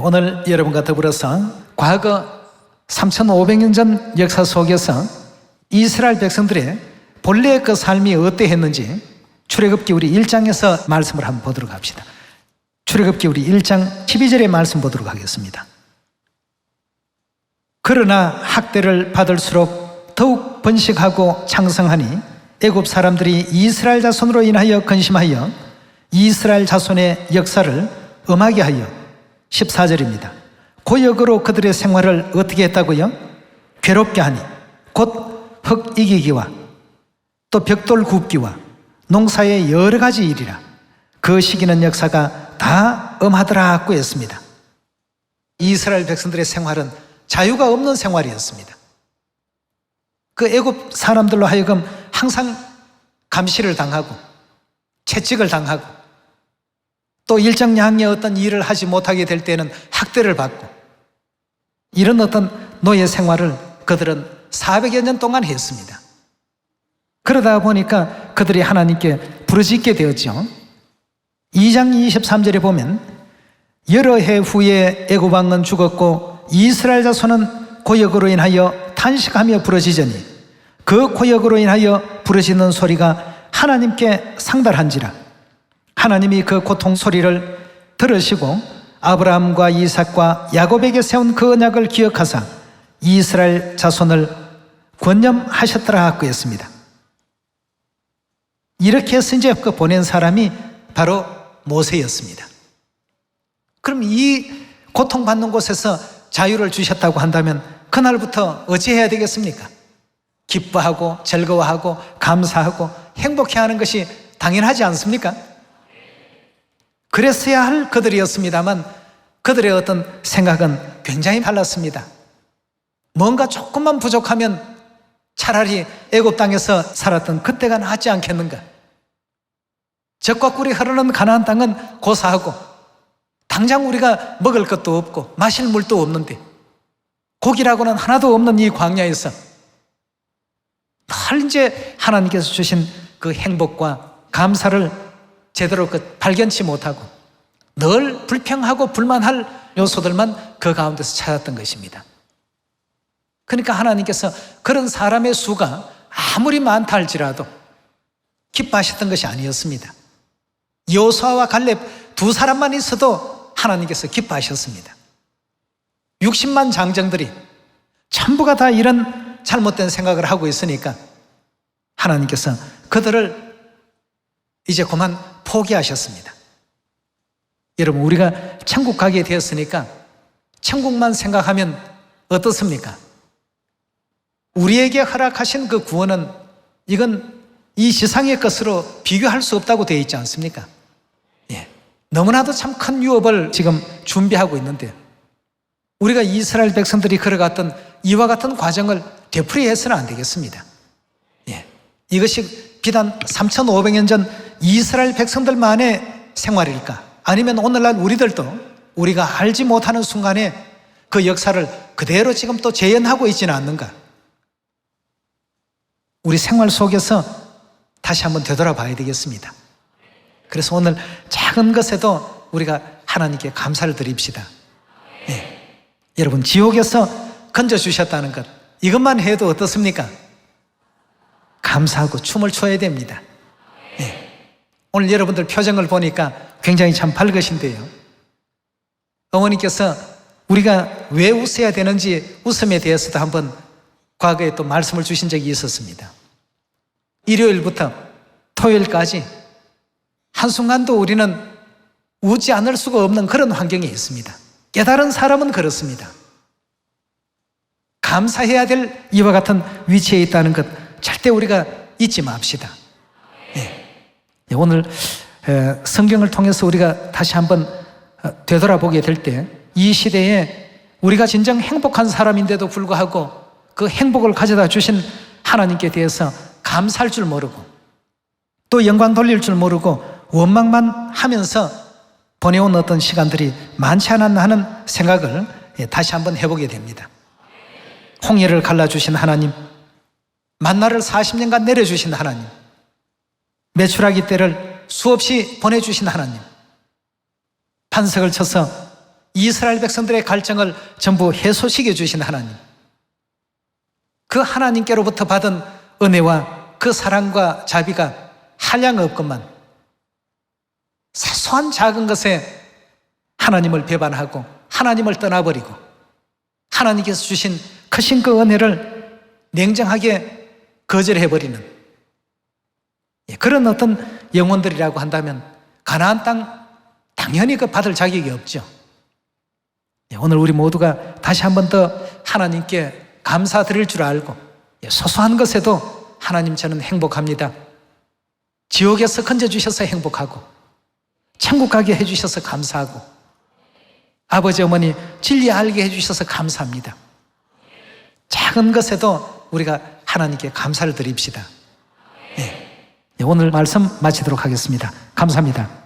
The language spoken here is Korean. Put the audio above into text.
오늘 여러분과 더불어서 과거 3,500년 전 역사 속에서 이스라엘 백성들의 본래의 그 삶이 어떠했는지 출애굽기 우리 1장에서 말씀을 한번 보도록 합시다. 출애굽기 우리 1장 12절의 말씀 보도록 하겠습니다. 그러나 학대를 받을수록 더욱 번식하고 창성하니 애굽 사람들이 이스라엘 자손으로 인하여 근심하여 이스라엘 자손의 역사를 엄하게 하여 14절입니다. 고역으로 그들의 생활을 어떻게 했다고요? 괴롭게 하니 곧 흙 이기기와 또 벽돌 굽기와 농사의 여러 가지 일이라. 그 시기는 역사가 다 엄하더라고 했습니다. 이스라엘 백성들의 생활은 자유가 없는 생활이었습니다. 그 애굽 사람들로 하여금 항상 감시를 당하고 채찍을 당하고 또 일정량의 어떤 일을 하지 못하게 될 때는 학대를 받고 이런 어떤 노예 생활을 그들은 400여 년 동안 했습니다. 그러다 보니까 그들이 하나님께 부르짖게 되었죠. 2장 23절에 보면 여러 해 후에 애굽 왕은 죽었고 이스라엘 자손은 고역으로 인하여 탄식하며 부르짖으니 그 고역으로 인하여 부르짖는 소리가 하나님께 상달한지라. 하나님이 그 고통 소리를 들으시고 아브라함과 이삭과 야곱에게 세운 그 언약을 기억하사 이스라엘 자손을 권념하셨더라 하고 했습니다. 이렇게 해서 이제 그 보낸 사람이 바로 모세였습니다. 그럼 이 고통받는 곳에서 자유를 주셨다고 한다면 그날부터 어찌해야 되겠습니까? 기뻐하고 즐거워하고 감사하고 행복해하는 것이 당연하지 않습니까? 그랬어야 할 그들이었습니다만 그들의 어떤 생각은 굉장히 달랐습니다. 뭔가 조금만 부족하면 차라리 애굽 땅에서 살았던 그때가 낫지 않겠는가? 젖과 꿀이 흐르는 가나안 땅은 고사하고 당장 우리가 먹을 것도 없고 마실 물도 없는데 고기라고는 하나도 없는 이 광야에서 늘 이제 하나님께서 주신 그 행복과 감사를 제대로 발견치 못하고 늘 불평하고 불만할 요소들만 그 가운데서 찾았던 것입니다. 그러니까 하나님께서 그런 사람의 수가 아무리 많다 할지라도 기뻐하셨던 것이 아니었습니다. 여호수아와 갈렙 두 사람만 있어도 하나님께서 기뻐하셨습니다. 60만 장정들이 전부가 다 이런 잘못된 생각을 하고 있으니까 하나님께서 그들을 이제 그만 포기하셨습니다. 여러분, 우리가 천국 가게 되었으니까 천국만 생각하면 어떻습니까? 우리에게 허락하신 그 구원은 이건 이 세상의 것으로 비교할 수 없다고 되어 있지 않습니까? 예. 너무나도 참 큰 유업을 지금 준비하고 있는데 우리가 이스라엘 백성들이 걸어갔던 이와 같은 과정을 되풀이해서는 안 되겠습니다. 예. 이것이 비단 3,500년 전 이스라엘 백성들만의 생활일까? 아니면 오늘날 우리들도 우리가 알지 못하는 순간에 그 역사를 그대로 지금 또 재현하고 있지는 않는가? 우리 생활 속에서 다시 한번 되돌아봐야 되겠습니다. 그래서 오늘 작은 것에도 우리가 하나님께 감사를 드립시다. 네. 여러분, 지옥에서 건져주셨다는 것, 이것만 해도 어떻습니까? 감사하고 춤을 춰야 됩니다. 네. 오늘 여러분들 표정을 보니까 굉장히 참 밝으신데요. 어머니께서 우리가 왜 웃어야 되는지 웃음에 대해서도 한번 과거에 또 말씀을 주신 적이 있었습니다. 일요일부터 토요일까지 한순간도 우리는 웃지 않을 수가 없는 그런 환경에 있습니다. 깨달은 사람은 그렇습니다. 감사해야 될 이와 같은 위치에 있다는 것 절대 우리가 잊지 맙시다. 네. 오늘 성경을 통해서 우리가 다시 한번 되돌아보게 될 때 이 시대에 우리가 진정 행복한 사람인데도 불구하고 그 행복을 가져다 주신 하나님께 대해서 감사할 줄 모르고 또 영광 돌릴 줄 모르고 원망만 하면서 보내온 어떤 시간들이 많지 않았나 하는 생각을 다시 한번 해보게 됩니다. 홍해를 갈라주신 하나님, 만나를 40년간 내려주신 하나님, 메추라기 때를 수없이 보내주신 하나님, 반석을 쳐서 이스라엘 백성들의 갈증을 전부 해소시켜 주신 하나님, 그 하나님께로부터 받은 은혜와 그 사랑과 자비가 한량 없건만 사소한 작은 것에 하나님을 배반하고 하나님을 떠나버리고 하나님께서 주신 크신 그 은혜를 냉정하게 거절해버리는 그런 어떤 영혼들이라고 한다면 가나안 땅 당연히 그 받을 자격이 없죠. 오늘 우리 모두가 다시 한 번 더 하나님께 감사드릴 줄 알고 소소한 것에도 하나님 저는 행복합니다. 지옥에서 건져주셔서 행복하고 천국 가게 해주셔서 감사하고 아버지 어머니 진리 알게 해주셔서 감사합니다. 작은 것에도 우리가 하나님께 감사를 드립시다. 오늘 말씀 마치도록 하겠습니다. 감사합니다.